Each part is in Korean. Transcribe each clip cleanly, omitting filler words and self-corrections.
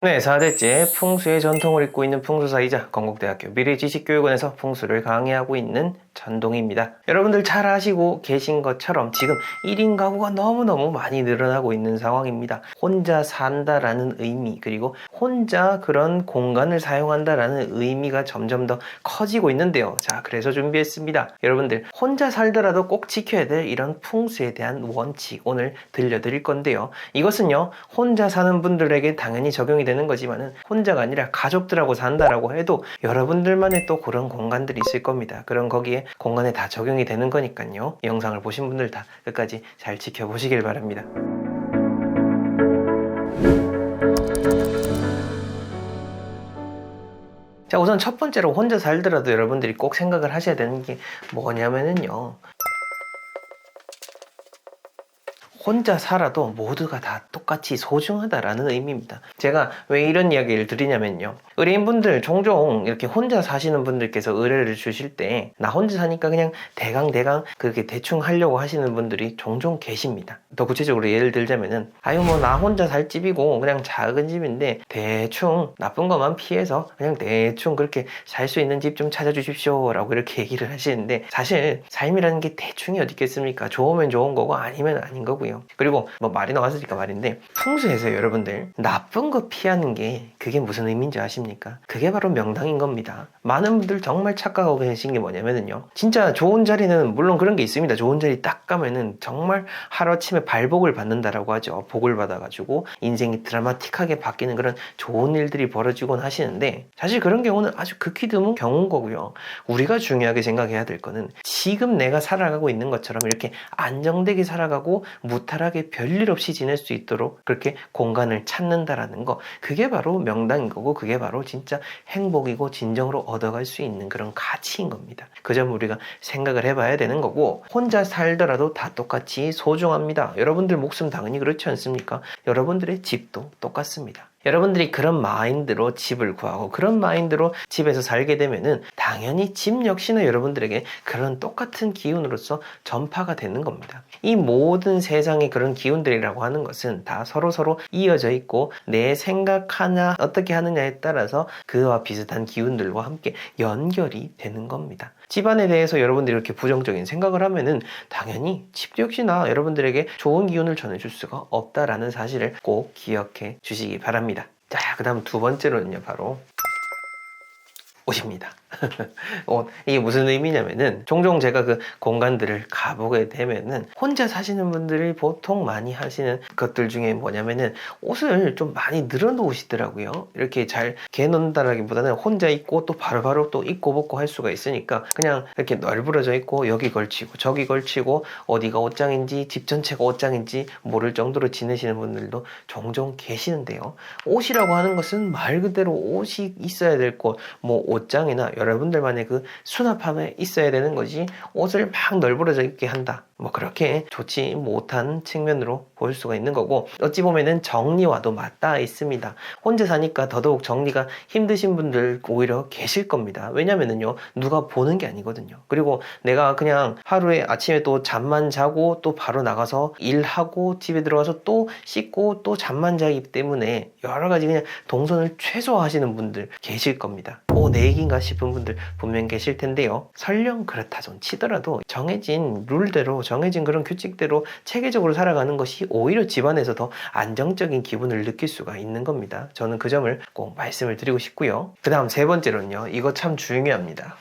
네, 4대째 풍수의 전통을 잇고 있는 풍수사이자 건국대학교 미래지식교육원에서 풍수를 강의하고 있는 전동희입니다. 여러분들 잘 아시고 계신 것처럼 지금 1인 가구가 너무너무 많이 늘어나고 있는 상황입니다. 혼자 산다라는 의미, 그리고 혼자 그런 공간을 사용한다라는 의미가 점점 더 커지고 있는데요. 자, 그래서 준비했습니다. 여러분들 혼자 살더라도 꼭 지켜야 될 이런 풍수에 대한 원칙 오늘 들려드릴 건데요. 이것은요, 혼자 사는 분들에게 당연히 적용이 되는 거지만은 혼자가 아니라 가족들하고 산다라고 해도 여러분들만의 또 그런 공간들이 있을 겁니다. 그럼 거기에 공간에 다 적용이 되는 거니까요. 영상을 보신 분들 다 끝까지 잘 지켜보시길 바랍니다. 자, 우선 첫 번째로 혼자 살더라도 여러분들이 꼭 생각을 하셔야 되는 게 뭐냐면은요, 혼자 살아도 모두가 다 똑같이 소중하다라는 의미입니다. 제가 왜 이런 이야기를 드리냐면요, 의뢰인분들 종종 이렇게 혼자 사시는 분들께서 의뢰를 주실 때 나 혼자 사니까 그냥 대강 그렇게 대충 하려고 하시는 분들이 종종 계십니다. 더 구체적으로 예를 들자면은 뭐 나 혼자 살 집이고 그냥 작은 집인데 대충 나쁜 것만 피해서 그냥 대충 그렇게 살 수 있는 집 좀 찾아주십시오 라고 이렇게 얘기를 하시는데, 사실 삶이라는 게 대충이 어디 있겠습니까? 좋으면 좋은 거고 아니면 아닌 거고요. 그리고 뭐 말이 나왔으니까 말인데, 풍수에서 여러분들 나쁜 거 피하는 게 그게 무슨 의미인지 아십니까? 그게 바로 명당인 겁니다. 많은 분들 정말 착각하고 계신 게 뭐냐면요, 진짜 좋은 자리는 물론 그런 게 있습니다. 좋은 자리 딱 가면은 정말 하루아침에 발복을 받는다라고 하죠. 복을 받아가지고 인생이 드라마틱하게 바뀌는 그런 좋은 일들이 벌어지곤 하시는데, 사실 그런 경우는 아주 극히 드문 경우인 거고요. 우리가 중요하게 생각해야 될 거는 지금 내가 살아가고 있는 것처럼 이렇게 안정되게 살아가고 무탈하게 별일 없이 지낼 수 있도록 그렇게 공간을 찾는다라는 거, 그게 바로 명당인 거고, 그게 바로 진짜 행복이고 진정으로 얻어갈 수 있는 그런 가치인 겁니다. 그 점 우리가 생각을 해봐야 되는 거고, 혼자 살더라도 다 똑같이 소중합니다. 여러분들 목숨 당연히 그렇지 않습니까? 여러분들의 집도 똑같습니다. 여러분들이 그런 마인드로 집을 구하고 그런 마인드로 집에서 살게 되면은 당연히 집 역시나 여러분들에게 그런 똑같은 기운으로서 전파가 되는 겁니다. 이 모든 세상의 그런 기운들이라고 하는 것은 다 서로 이어져 있고, 내 생각 하나 어떻게 하느냐에 따라서 그와 비슷한 기운들과 함께 연결이 되는 겁니다. 집안에 대해서 여러분들이 이렇게 부정적인 생각을 하면은 당연히 집 역시나 여러분들에게 좋은 기운을 전해줄 수가 없다라는 사실을 꼭 기억해 주시기 바랍니다. 자, 그 다음 두 번째로는요, 바로 옷입니다. 이게 무슨 의미냐면은, 종종 제가 그 공간들을 가보게 되면은 혼자 사시는 분들이 보통 많이 하시는 것들 중에 뭐냐면은 옷을 좀 많이 늘어놓으시더라고요. 이렇게 잘 개놓는다라기보다는 혼자 입고 또 바로바로 또 입고 벗고 할 수가 있으니까 그냥 이렇게 널브러져 있고 여기 걸치고 저기 걸치고 어디가 옷장인지 집 전체가 옷장인지 모를 정도로 지내시는 분들도 종종 계시는데요, 옷이라고 하는 것은 말 그대로 옷이 있어야 될 곳, 뭐 옷장이나 여러분들만의 그 수납함에 있어야 되는 거지, 옷을 막 널브러져 있게 한다, 뭐 그렇게 좋지 못한 측면으로 볼 수가 있는 거고, 어찌 보면은 정리와도 맞닿아 있습니다. 혼자 사니까 더더욱 정리가 힘드신 분들 오히려 계실 겁니다. 왜냐면은요, 누가 보는 게 아니거든요. 그리고 내가 그냥 하루에 아침에 또 잠만 자고 또 바로 나가서 일하고 집에 들어와서 또 씻고 또 잠만 자기 때문에 여러 가지 그냥 동선을 최소화하시는 분들 계실 겁니다. 내 얘기인가 싶은 분들 분명 계실 텐데요, 설령 그렇다 손 치더라도 정해진 룰대로, 정해진 그런 규칙대로 체계적으로 살아가는 것이 오히려 집안에서 더 안정적인 기분을 느낄 수가 있는 겁니다. 저는 그 점을 꼭 말씀을 드리고 싶고요. 그 다음 세 번째로는요, 이거 참 중요합니다.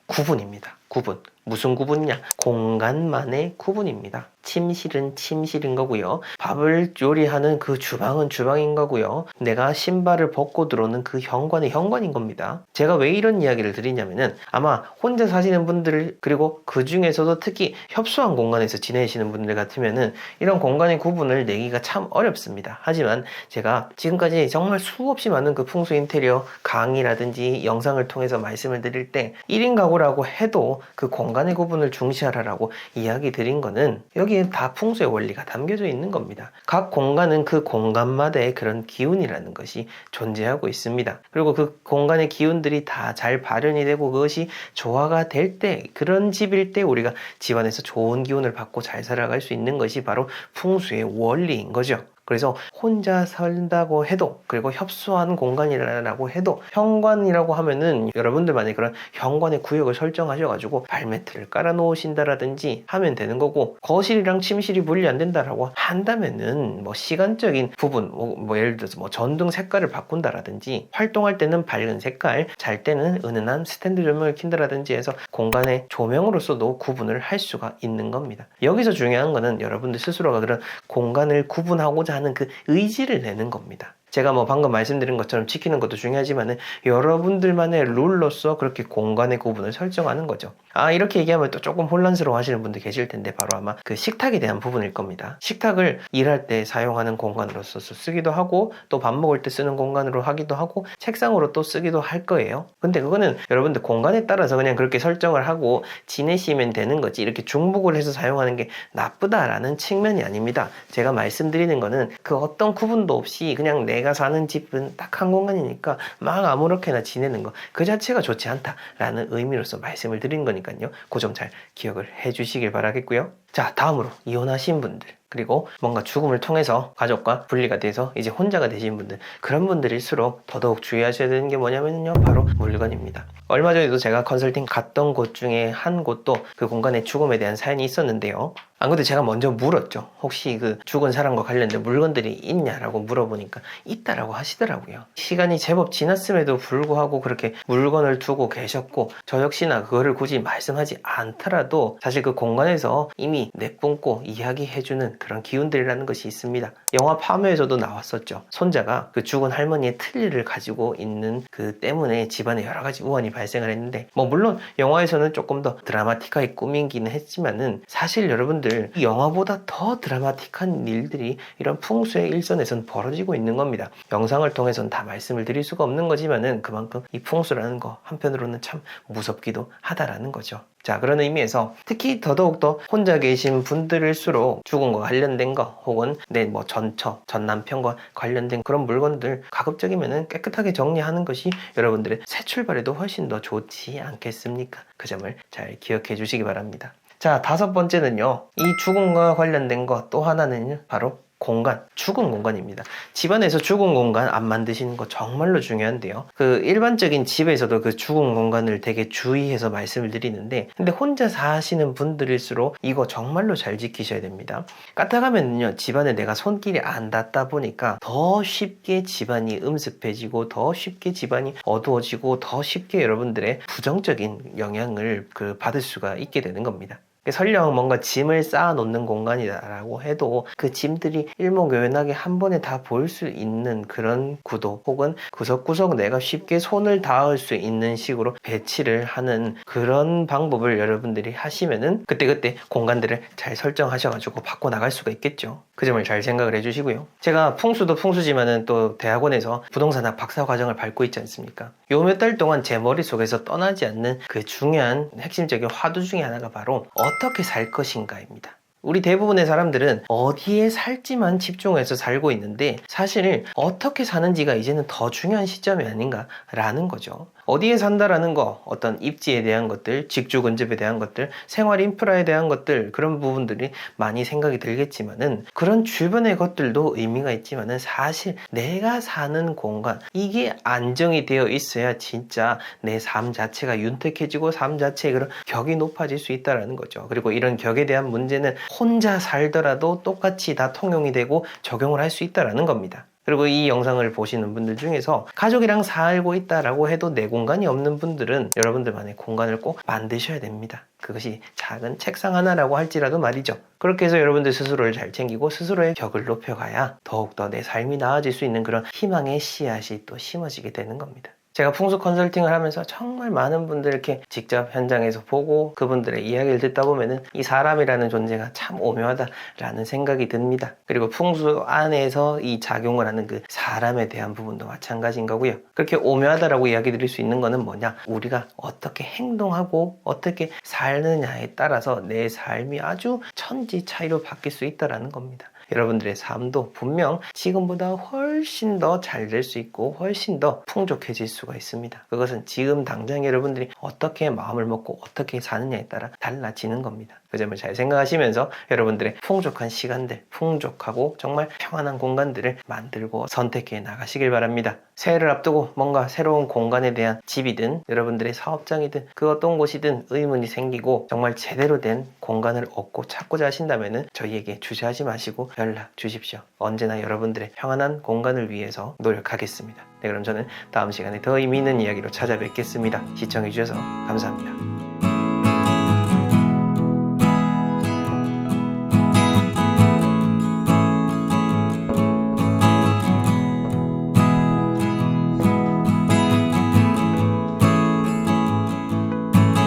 구분입니다. 구분. 무슨 구분이냐? 공간만의 구분입니다. 침실은 침실인 거고요. 밥을 요리하는 그 주방은 주방인 거고요. 내가 신발을 벗고 들어오는 그 현관은 현관인 겁니다. 제가 왜 이런 이야기를 드리냐면은, 아마 혼자 사시는 분들, 그리고 그 중에서도 특히 협소한 공간에서 지내시는 분들 같으면은 이런 공간의 구분을 내기가 참 어렵습니다. 하지만 제가 지금까지 정말 수없이 많은 그 풍수 인테리어 강의라든지 영상을 통해서 말씀을 드릴 때 1인 가구라고 해도 그 공간의 구분을 중시하라라고 이야기 드린 거는 여기에 다 풍수의 원리가 담겨져 있는 겁니다. 각 공간은 그 공간마다의 그런 기운이라는 것이 존재하고 있습니다. 그리고 그 공간의 기운들이 다 잘 발현이 되고 그것이 조화가 될 때, 그런 집일 때 우리가 집안에서 좋은 기운을 받고 잘 살아갈 수 있는 것이 바로 풍수의 원리인 거죠. 그래서 혼자 산다고 해도, 그리고 협소한 공간이라고 해도, 현관이라고 하면은 여러분들만의 그런 현관의 구역을 설정하셔가지고 발매트를 깔아 놓으신다라든지 하면 되는 거고, 거실이랑 침실이 분리 안 된다라고 한다면은 뭐 시간적인 부분, 뭐 예를 들어서 뭐 전등 색깔을 바꾼다라든지, 활동할 때는 밝은 색깔, 잘 때는 은은한 스탠드 조명을 킨다라든지 해서 공간의 조명으로서도 구분을 할 수가 있는 겁니다. 여기서 중요한 거는 여러분들 스스로가 그런 공간을 구분하고자 하는 그 의지를 내는 겁니다. 제가 뭐 방금 말씀드린 것처럼 지키는 것도 중요하지만은 여러분들만의 룰로서 그렇게 공간의 구분을 설정하는 거죠. 이렇게 얘기하면 또 조금 혼란스러워 하시는 분들 계실 텐데, 바로 아마 그 식탁에 대한 부분일 겁니다. 식탁을 일할 때 사용하는 공간으로서 쓰기도 하고, 또 밥 먹을 때 쓰는 공간으로 하기도 하고, 책상으로 또 쓰기도 할 거예요. 근데 그거는 여러분들 공간에 따라서 그냥 그렇게 설정을 하고 지내시면 되는 거지, 이렇게 중복을 해서 사용하는 게 나쁘다라는 측면이 아닙니다. 제가 말씀드리는 거는 그 어떤 구분도 없이 그냥 내가 사는 집은 딱 한 공간이니까 막 아무렇게나 지내는 거, 그 자체가 좋지 않다라는 의미로서 말씀을 드린 거니까요. 그 점 잘 기억을 해주시길 바라겠고요. 자, 다음으로 이혼하신 분들, 그리고 뭔가 죽음을 통해서 가족과 분리가 돼서 이제 혼자가 되신 분들, 그런 분들일수록 더더욱 주의하셔야 되는 게 뭐냐면요, 바로 물건입니다. 얼마 전에도 제가 컨설팅 갔던 곳 중에 한 곳도 그 공간의 죽음에 대한 사연이 있었는데요. 안 그래도 제가 먼저 물었죠. 혹시 그 죽은 사람과 관련된 물건들이 있냐라고 물어보니까 있다라고 하시더라고요. 시간이 제법 지났음에도 불구하고 그렇게 물건을 두고 계셨고, 저 역시나 그거를 굳이 말씀하지 않더라도 사실 그 공간에서 이미 내뿜고 이야기해주는 그런 기운들이라는 것이 있습니다. 영화 파묘에서도 나왔었죠. 손자가 그 죽은 할머니의 틀니를 가지고 있는 그 때문에 집안에 여러 가지 우환이 발생을 했는데, 뭐 물론 영화에서는 조금 더 드라마틱하게 꾸민기는 했지만은 사실 여러분들 이 영화보다 더 드라마틱한 일들이 이런 풍수의 일선에선 벌어지고 있는 겁니다. 영상을 통해서는 다 말씀을 드릴 수가 없는 거지만은 그만큼 이 풍수라는 거 한편으로는 참 무섭기도 하다라는 거죠. 자, 그런 의미에서 특히 더더욱더 혼자 계신 분들일수록 죽음과 관련된 거, 혹은 내 뭐 전처, 전 남편과 관련된 그런 물건들 가급적이면은 깨끗하게 정리하는 것이 여러분들의 새 출발에도 훨씬 더 좋지 않겠습니까? 그 점을 잘 기억해 주시기 바랍니다. 자, 다섯 번째는요, 이 죽음과 관련된 거 또 하나는 바로 공간, 죽은 공간입니다. 집안에서 죽은 공간 안 만드시는 거 정말로 중요한데요. 그 일반적인 집에서도 그 죽은 공간을 되게 주의해서 말씀을 드리는데, 근데 혼자 사시는 분들일수록 이거 정말로 잘 지키셔야 됩니다. 까딱하면요, 집안에 내가 손길이 안 닿다 보니까 더 쉽게 집안이 음습해지고, 더 쉽게 집안이 어두워지고, 더 쉽게 여러분들의 부정적인 영향을 받을 수가 있게 되는 겁니다. 설령 뭔가 짐을 쌓아 놓는 공간이다라고 해도 그 짐들이 일목요연하게 한 번에 다 보일 수 있는 그런 구도, 혹은 구석구석 내가 쉽게 손을 닿을 수 있는 식으로 배치를 하는 그런 방법을 여러분들이 하시면은 그때그때 공간들을 잘 설정하셔가지고 바꿔나갈 수가 있겠죠. 그 점을 잘 생각을 해주시고요. 제가 풍수도 풍수지만은 또 대학원에서 부동산학 박사 과정을 밟고 있지 않습니까? 요 몇 달 동안 제 머릿속에서 떠나지 않는 그 중요한 핵심적인 화두 중에 하나가 바로 어떻게 살 것인가입니다. 우리 대부분의 사람들은 어디에 살지만 집중해서 살고 있는데, 사실 어떻게 사는지가 이제는 더 중요한 시점이 아닌가라는 거죠. 어디에 산다라는 거, 어떤 입지에 대한 것들, 직주 근접에 대한 것들, 생활 인프라에 대한 것들, 그런 부분들이 많이 생각이 들겠지만은, 그런 주변의 것들도 의미가 있지만은 사실 내가 사는 공간, 이게 안정이 되어 있어야 진짜 내 삶 자체가 윤택해지고 삶 자체의 그런 격이 높아질 수 있다라는 거죠. 그리고 이런 격에 대한 문제는 혼자 살더라도 똑같이 다 통용이 되고 적용을 할 수 있다라는 겁니다. 그리고 이 영상을 보시는 분들 중에서 가족이랑 살고 있다라고 해도 내 공간이 없는 분들은 여러분들만의 공간을 꼭 만드셔야 됩니다. 그것이 작은 책상 하나라고 할지라도 말이죠. 그렇게 해서 여러분들 스스로를 잘 챙기고 스스로의 격을 높여가야 더욱더 내 삶이 나아질 수 있는 그런 희망의 씨앗이 또 심어지게 되는 겁니다. 제가 풍수 컨설팅을 하면서 정말 많은 분들 이렇게 직접 현장에서 보고 그분들의 이야기를 듣다 보면은 이 사람이라는 존재가 참 오묘하다라는 생각이 듭니다. 그리고 풍수 안에서 이 작용을 하는 그 사람에 대한 부분도 마찬가지인 거고요. 그렇게 오묘하다라고 이야기 드릴 수 있는 거는 뭐냐? 우리가 어떻게 행동하고 어떻게 살느냐에 따라서 내 삶이 아주 천지 차이로 바뀔 수 있다라는 겁니다. 여러분들의 삶도 분명 지금보다 훨씬 더 잘 될 수 있고 훨씬 더 풍족해질 수가 있습니다. 그것은 지금 당장 여러분들이 어떻게 마음을 먹고 어떻게 사느냐에 따라 달라지는 겁니다. 그 점을 잘 생각하시면서 여러분들의 풍족한 시간들, 풍족하고 정말 평안한 공간들을 만들고 선택해 나가시길 바랍니다. 새해를 앞두고 뭔가 새로운 공간에 대한 집이든 여러분들의 사업장이든 그 어떤 곳이든 의문이 생기고 정말 제대로 된 공간을 얻고 찾고자 하신다면 저희에게 주저하지 마시고 연락 주십시오. 언제나 여러분들의 평안한 공간을 위해서 노력하겠습니다. 네, 그럼 저는 다음 시간에 더 의미 있는 이야기로 찾아뵙겠습니다. 시청해주셔서 감사합니다.